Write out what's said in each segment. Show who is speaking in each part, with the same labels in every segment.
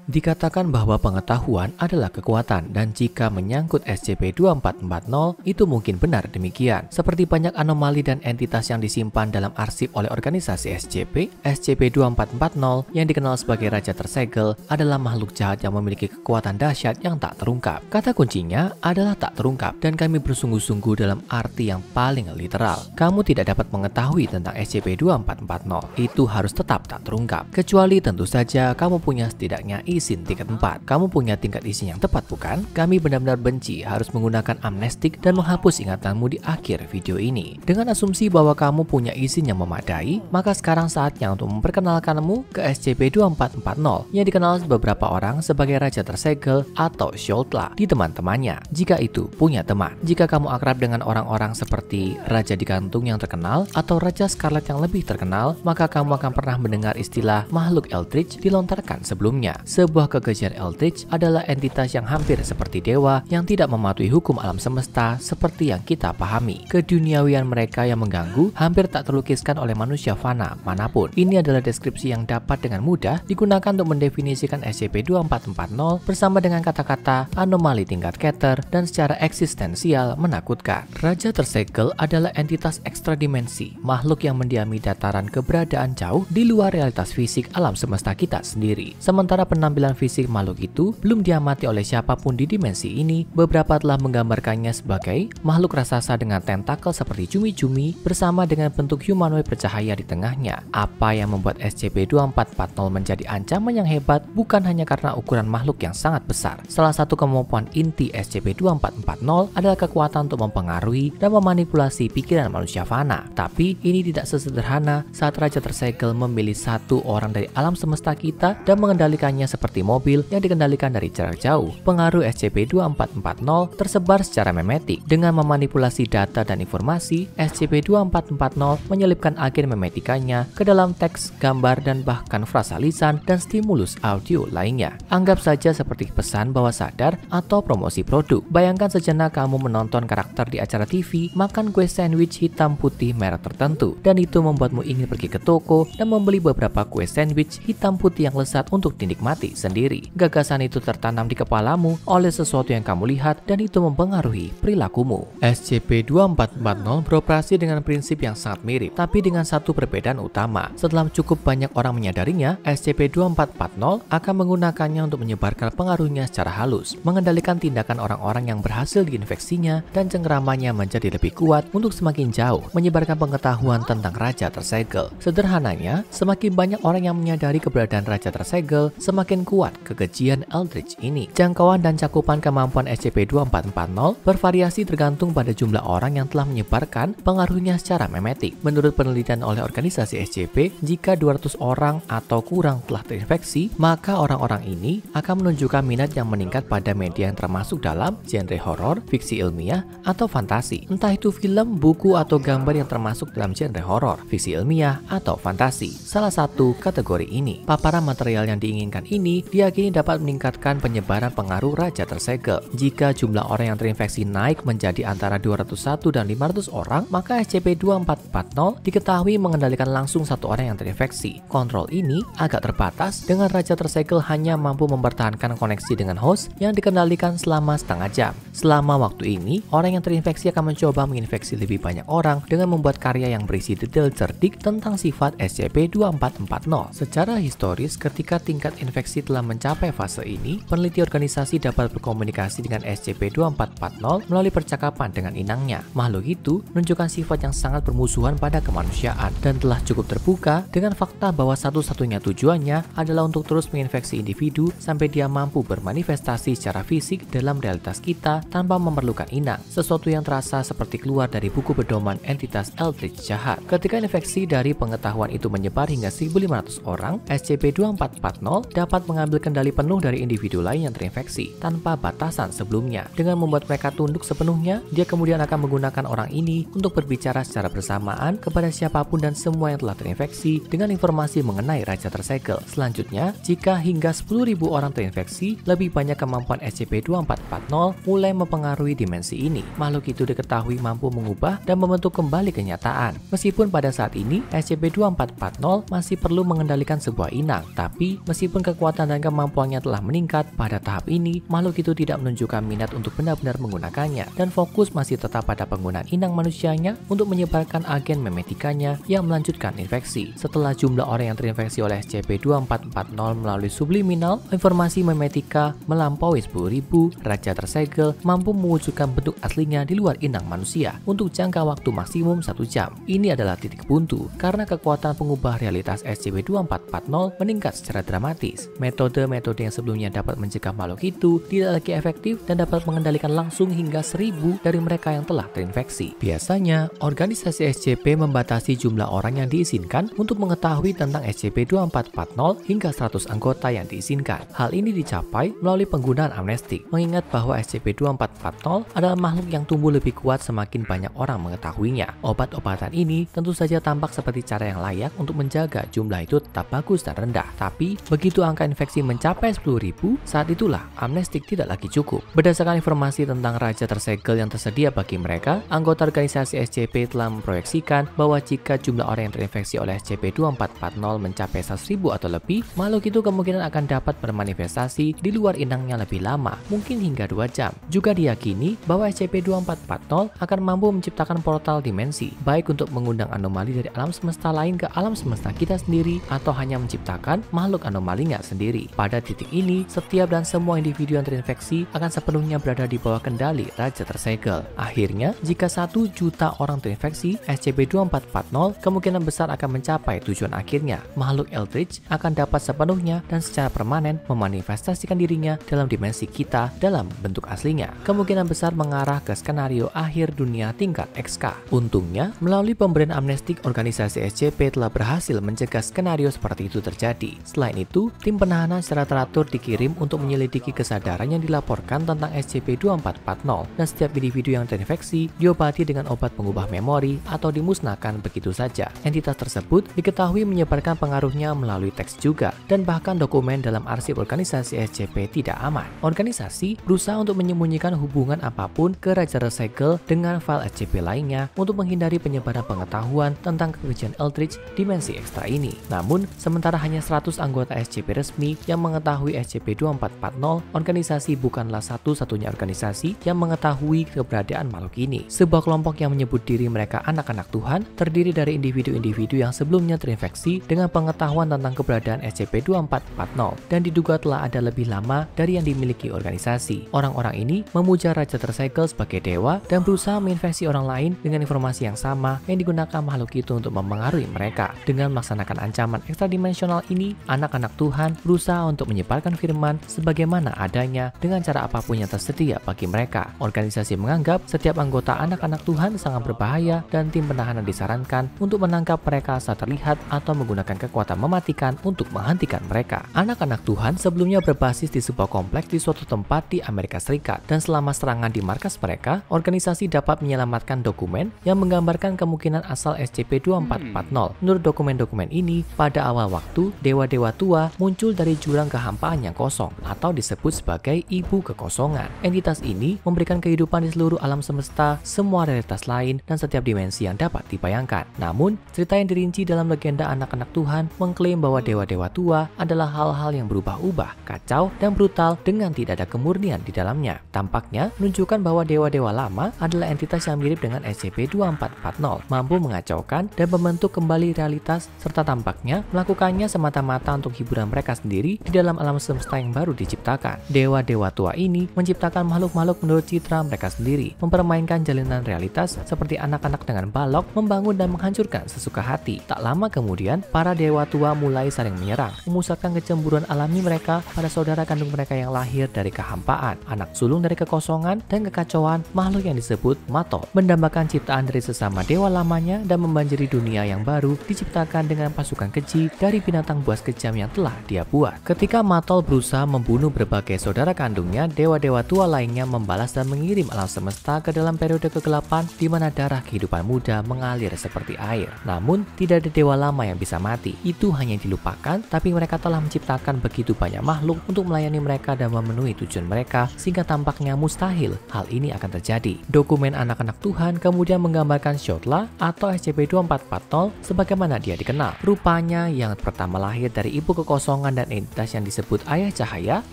Speaker 1: Dikatakan bahwa pengetahuan adalah kekuatan, dan jika menyangkut SCP-2440 itu mungkin benar demikian. Seperti banyak anomali dan entitas yang disimpan dalam arsip oleh organisasi SCP, SCP-2440 yang dikenal sebagai Raja Tersegel adalah makhluk jahat yang memiliki kekuatan dahsyat yang tak terungkap. Kata kuncinya adalah tak terungkap, dan kami bersungguh-sungguh dalam arti yang paling literal. Kamu tidak dapat mengetahui tentang SCP-2440, itu harus tetap tak terungkap. Kecuali tentu saja kamu punya setidaknya izin tingkat 4. Kamu punya tingkat izin yang tepat, bukan? Kami benar-benar benci harus menggunakan amnestik dan menghapus ingatanmu di akhir video ini. Dengan asumsi bahwa kamu punya izin yang memadai, maka sekarang saatnya untuk memperkenalkanmu ke SCP-2440 yang dikenal beberapa orang sebagai Raja Tersegel atau Sholtla di teman-temannya, jika itu punya teman. Jika kamu akrab dengan orang-orang seperti Raja Digantung yang terkenal atau Raja Scarlet yang lebih terkenal, maka kamu akan pernah mendengar istilah makhluk Eldritch dilontarkan sebelumnya. Sebuah kekejian Eldritch adalah entitas yang hampir seperti dewa yang tidak mematuhi hukum alam semesta seperti yang kita pahami. Keduniawian mereka yang mengganggu hampir tak terlukiskan oleh manusia fana manapun. Ini adalah deskripsi yang dapat dengan mudah digunakan untuk mendefinisikan SCP-2440 bersama dengan kata-kata anomali tingkat Keter dan secara eksistensial menakutkan. Raja Tersegel adalah entitas ekstra dimensi, makhluk yang mendiami dataran keberadaan jauh di luar realitas fisik alam semesta kita sendiri. Sementara penampilan fisik makhluk itu belum diamati oleh siapapun di dimensi ini, beberapa telah menggambarkannya sebagai makhluk raksasa dengan tentakel seperti cumi-cumi bersama dengan bentuk humanoid bercahaya di tengahnya. Apa yang membuat SCP-2440 menjadi ancaman yang hebat bukan hanya karena ukuran makhluk yang sangat besar. Salah satu kemampuan inti SCP-2440 adalah kekuatan untuk mempengaruhi dan memanipulasi pikiran manusia fana. Tapi ini tidak sesederhana saat Raja Tersegel memilih satu orang dari alam semesta kita dan mengendalikannya seperti mobil yang dikendalikan dari jarak jauh. Pengaruh SCP-2440 tersebar secara memetik. Dengan memanipulasi data dan informasi, SCP-2440 menyelipkan agen memetikanya ke dalam teks, gambar, dan bahkan frasa lisan dan stimulus audio lainnya. Anggap saja seperti pesan bawah sadar atau promosi produk. Bayangkan sejenak kamu menonton karakter di acara TV makan kue sandwich hitam putih merek tertentu, dan itu membuatmu ingin pergi ke toko dan membeli beberapa kue sandwich hitam putih yang lezat untuk dinikmati sendiri. Gagasan itu tertanam di kepalamu oleh sesuatu yang kamu lihat, dan itu mempengaruhi perilakumu. SCP-2440 beroperasi dengan prinsip yang sangat mirip, tapi dengan satu perbedaan utama. Setelah cukup banyak orang menyadarinya, SCP-2440 akan menggunakannya untuk menyebarkan pengaruhnya secara halus, mengendalikan tindakan orang-orang yang berhasil diinfeksinya, dan cengkeramannya menjadi lebih kuat untuk semakin jauh menyebarkan pengetahuan tentang Raja Tersegel. Sederhananya, semakin banyak orang yang menyadari keberadaan Raja Tersegel, semakin kuat kekejian Eldritch ini. Jangkauan dan cakupan kemampuan SCP-2440 bervariasi tergantung pada jumlah orang yang telah menyebarkan pengaruhnya secara memetik. Menurut penelitian oleh organisasi SCP, jika 200 orang atau kurang telah terinfeksi, maka orang-orang ini akan menunjukkan minat yang meningkat pada media yang termasuk dalam genre horor, fiksi ilmiah, atau fantasi. Entah itu film, buku, atau gambar yang termasuk dalam genre horor, fiksi ilmiah, atau fantasi. Salah satu kategori ini, paparan material yang diinginkan ini diyakini dapat meningkatkan penyebaran pengaruh Raja Tersegel. Jika jumlah orang yang terinfeksi naik menjadi antara 201 dan 500 orang, maka SCP-2440 diketahui mengendalikan langsung satu orang yang terinfeksi. Kontrol ini agak terbatas dengan Raja Tersegel hanya mampu mempertahankan koneksi dengan host yang dikendalikan selama setengah jam. Selama waktu ini, orang yang terinfeksi akan mencoba menginfeksi lebih banyak orang dengan membuat karya yang berisi detail cerdik tentang sifat SCP-2440. Secara historis, ketika tingkat infeksi telah mencapai fase ini, peneliti organisasi dapat berkomunikasi dengan SCP-2440 melalui percakapan dengan inangnya. Makhluk itu menunjukkan sifat yang sangat bermusuhan pada kemanusiaan dan telah cukup terbuka dengan fakta bahwa satu-satunya tujuannya adalah untuk terus menginfeksi individu sampai dia mampu bermanifestasi secara fisik dalam realitas kita tanpa memerlukan inang, sesuatu yang terasa seperti keluar dari buku pedoman entitas Eldritch jahat. Ketika infeksi dari pengetahuan itu menyebar hingga 1.500 orang, SCP-2440 dapat mengambil kendali penuh dari individu lain yang terinfeksi tanpa batasan sebelumnya. Dengan membuat mereka tunduk sepenuhnya, dia kemudian akan menggunakan orang ini untuk berbicara secara bersamaan kepada siapapun dan semua yang telah terinfeksi dengan informasi mengenai Raja Tersegel. Selanjutnya, jika hingga 10.000 orang terinfeksi, lebih banyak kemampuan SCP-2440 mulai mempengaruhi dimensi ini. Makhluk itu diketahui mampu mengubah dan membentuk kembali kenyataan. Meskipun pada saat ini, SCP-2440 masih perlu mengendalikan sebuah inang, tapi meskipun kekuatan kekuatan dan kemampuannya telah meningkat, pada tahap ini makhluk itu tidak menunjukkan minat untuk benar-benar menggunakannya dan fokus masih tetap pada penggunaan inang manusianya untuk menyebarkan agen memetikanya yang melanjutkan infeksi. Setelah jumlah orang yang terinfeksi oleh SCP-2440 melalui subliminal, informasi memetika melampaui 10.000, Raja Tersegel mampu mewujudkan bentuk aslinya di luar inang manusia untuk jangka waktu maksimum 1 jam. Ini adalah titik buntu karena kekuatan pengubah realitas SCP-2440 meningkat secara dramatis. Metode-metode yang sebelumnya dapat mencegah makhluk itu tidak lagi efektif dan dapat mengendalikan langsung hingga 1.000 dari mereka yang telah terinfeksi. Biasanya, organisasi SCP membatasi jumlah orang yang diizinkan untuk mengetahui tentang SCP-2440 hingga 100 anggota yang diizinkan. Hal ini dicapai melalui penggunaan amnestik, mengingat bahwa SCP-2440 adalah makhluk yang tumbuh lebih kuat semakin banyak orang mengetahuinya. Obat-obatan ini tentu saja tampak seperti cara yang layak untuk menjaga jumlah itu tetap bagus dan rendah. Tapi, begitu angka infeksi mencapai 10.000, saat itulah amnestik tidak lagi cukup. Berdasarkan informasi tentang Raja Tersegel yang tersedia bagi mereka, anggota organisasi SCP telah memproyeksikan bahwa jika jumlah orang yang terinfeksi oleh SCP-2440 mencapai 100.000 atau lebih, makhluk itu kemungkinan akan dapat bermanifestasi di luar inangnya lebih lama, mungkin hingga 2 jam. Juga diyakini bahwa SCP-2440 akan mampu menciptakan portal dimensi, baik untuk mengundang anomali dari alam semesta lain ke alam semesta kita sendiri atau hanya menciptakan makhluk anomalinya sendiri. Pada titik ini, setiap dan semua individu yang terinfeksi akan sepenuhnya berada di bawah kendali Raja Tersegel. Akhirnya, jika 1 juta orang terinfeksi, SCP-2440 kemungkinan besar akan mencapai tujuan akhirnya. Makhluk Eldritch akan dapat sepenuhnya dan secara permanen memanifestasikan dirinya dalam dimensi kita dalam bentuk aslinya. Kemungkinan besar mengarah ke skenario akhir dunia tingkat XK. Untungnya, melalui pemberian amnestik, organisasi SCP telah berhasil mencegah skenario seperti itu terjadi. Selain itu, tim penahanan secara teratur dikirim untuk menyelidiki kesadaran yang dilaporkan tentang SCP-2440 dan setiap individu yang terinfeksi diobati dengan obat pengubah memori atau dimusnahkan begitu saja. Entitas tersebut diketahui menyebarkan pengaruhnya melalui teks juga dan bahkan dokumen dalam arsip organisasi SCP tidak aman. Organisasi berusaha untuk menyembunyikan hubungan apapun ke Raja Tersegel dengan file SCP lainnya untuk menghindari penyebaran pengetahuan tentang kekejian Eldritch dimensi ekstra ini. Namun, sementara hanya 100 anggota SCP resmi yang mengetahui SCP-2440, organisasi bukanlah satu-satunya organisasi yang mengetahui keberadaan makhluk ini. Sebuah kelompok yang menyebut diri mereka anak-anak Tuhan terdiri dari individu-individu yang sebelumnya terinfeksi dengan pengetahuan tentang keberadaan SCP-2440 dan diduga telah ada lebih lama dari yang dimiliki organisasi. Orang-orang ini memuja Raja Tersegel sebagai dewa dan berusaha menginfeksi orang lain dengan informasi yang sama yang digunakan makhluk itu untuk mempengaruhi mereka. Dengan melaksanakan ancaman ekstradimensional ini, anak-anak Tuhan berusaha untuk menyebarkan firman sebagaimana adanya dengan cara apapun yang tersedia bagi mereka. Organisasi menganggap setiap anggota anak-anak Tuhan sangat berbahaya dan tim penahanan disarankan untuk menangkap mereka saat terlihat atau menggunakan kekuatan mematikan untuk menghentikan mereka. Anak-anak Tuhan sebelumnya berbasis di sebuah kompleks di suatu tempat di Amerika Serikat dan selama serangan di markas mereka, organisasi dapat menyelamatkan dokumen yang menggambarkan kemungkinan asal SCP-2440. Menurut dokumen-dokumen ini, pada awal waktu, dewa-dewa tua muncul dari jurang kehampaan yang kosong atau disebut sebagai ibu kekosongan. Entitas ini memberikan kehidupan di seluruh alam semesta, semua realitas lain, dan setiap dimensi yang dapat dibayangkan. Namun, cerita yang dirinci dalam legenda anak-anak Tuhan mengklaim bahwa dewa-dewa tua adalah hal-hal yang berubah-ubah, kacau, dan brutal dengan tidak ada kemurnian di dalamnya. Tampaknya menunjukkan bahwa dewa-dewa lama adalah entitas yang mirip dengan SCP-2440, mampu mengacaukan dan membentuk kembali realitas, serta tampaknya melakukannya semata-mata untuk hiburan mereka sendiri di dalam alam semesta yang baru diciptakan. Dewa-dewa tua ini menciptakan makhluk-makhluk menurut citra mereka sendiri, mempermainkan jalinan realitas seperti anak-anak dengan balok, membangun dan menghancurkan sesuka hati. Tak lama kemudian, para dewa tua mulai saling menyerang, memusatkan kecemburuan alami mereka pada saudara kandung mereka yang lahir dari kehampaan, anak sulung dari kekosongan dan kekacauan. Makhluk yang disebut Matol mendambakan ciptaan dari sesama dewa lamanya dan membanjiri dunia yang baru diciptakan dengan pasukan keji dari binatang buas kejam yang telah dia buat. Ketika Matol berusaha membunuh berbagai saudara kandungnya, dewa-dewa tua lainnya membalas dan mengirim alam semesta ke dalam periode kegelapan di mana darah kehidupan muda mengalir seperti air. Namun, tidak ada dewa lama yang bisa mati. Itu hanya dilupakan, tapi mereka telah menciptakan begitu banyak makhluk untuk melayani mereka dan memenuhi tujuan mereka, sehingga tampaknya mustahil hal ini akan terjadi. Dokumen anak-anak Tuhan kemudian menggambarkan Shotla atau SCP-2440 sebagaimana dia dikenal. Rupanya yang pertama lahir dari ibu kekosongan dan dan entitas yang disebut Ayah Cahaya,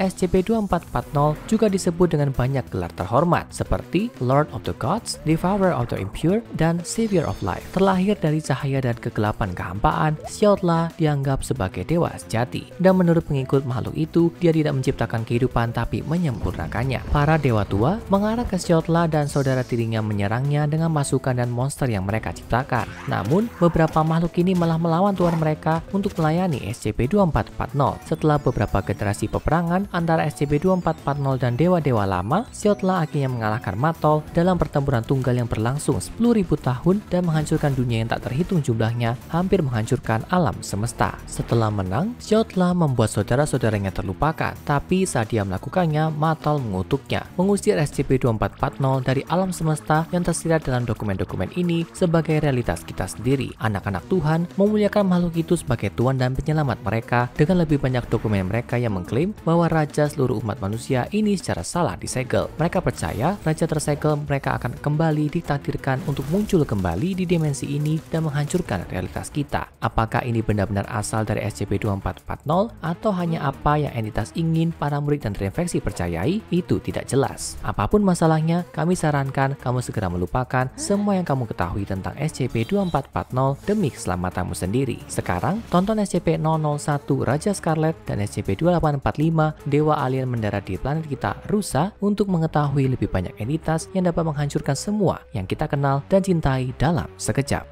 Speaker 1: SCP-2440 juga disebut dengan banyak gelar terhormat seperti Lord of the Gods, Devourer of the Impure, dan Savior of Life. Terlahir dari cahaya dan kegelapan kehampaan, Xiaotla dianggap sebagai dewa sejati. Dan menurut pengikut makhluk itu, dia tidak menciptakan kehidupan tapi menyempurnakannya. Para dewa tua mengarah ke Xiaotla dan saudara tirinya menyerangnya dengan masukan dan monster yang mereka ciptakan. Namun, beberapa makhluk ini malah melawan tuan mereka untuk melayani SCP-2440. Setelah beberapa generasi peperangan antara SCP-2440 dan dewa-dewa lama, Xiaotla akhirnya mengalahkan Matol dalam pertempuran tunggal yang berlangsung 10.000 tahun dan menghancurkan dunia yang tak terhitung jumlahnya, hampir menghancurkan alam semesta. Setelah menang, Xiaotla membuat saudara-saudaranya terlupakan, tapi saat dia melakukannya, Matol mengutuknya, mengusir SCP-2440 dari alam semesta yang tersirat dalam dokumen-dokumen ini sebagai realitas kita sendiri. Anak-anak Tuhan memuliakan makhluk itu sebagai Tuhan dan penyelamat mereka dengan lebih banyak dokumen mereka yang mengklaim bahwa raja seluruh umat manusia ini secara salah disegel. Mereka percaya raja tersegel mereka akan kembali ditakdirkan untuk muncul kembali di dimensi ini dan menghancurkan realitas kita. Apakah ini benar-benar asal dari SCP-2440 atau hanya apa yang entitas ingin para murid dan terinfeksi percayai? Itu tidak jelas. Apapun masalahnya, kami sarankan kamu segera melupakan semua yang kamu ketahui tentang SCP-2440 demi keselamatanmu sendiri. Sekarang, tonton SCP-001 Raja Scarlet dan SCP-2845 Dewa Alien mendarat di planet kita Rusa untuk mengetahui lebih banyak entitas yang dapat menghancurkan semua yang kita kenal dan cintai dalam sekejap.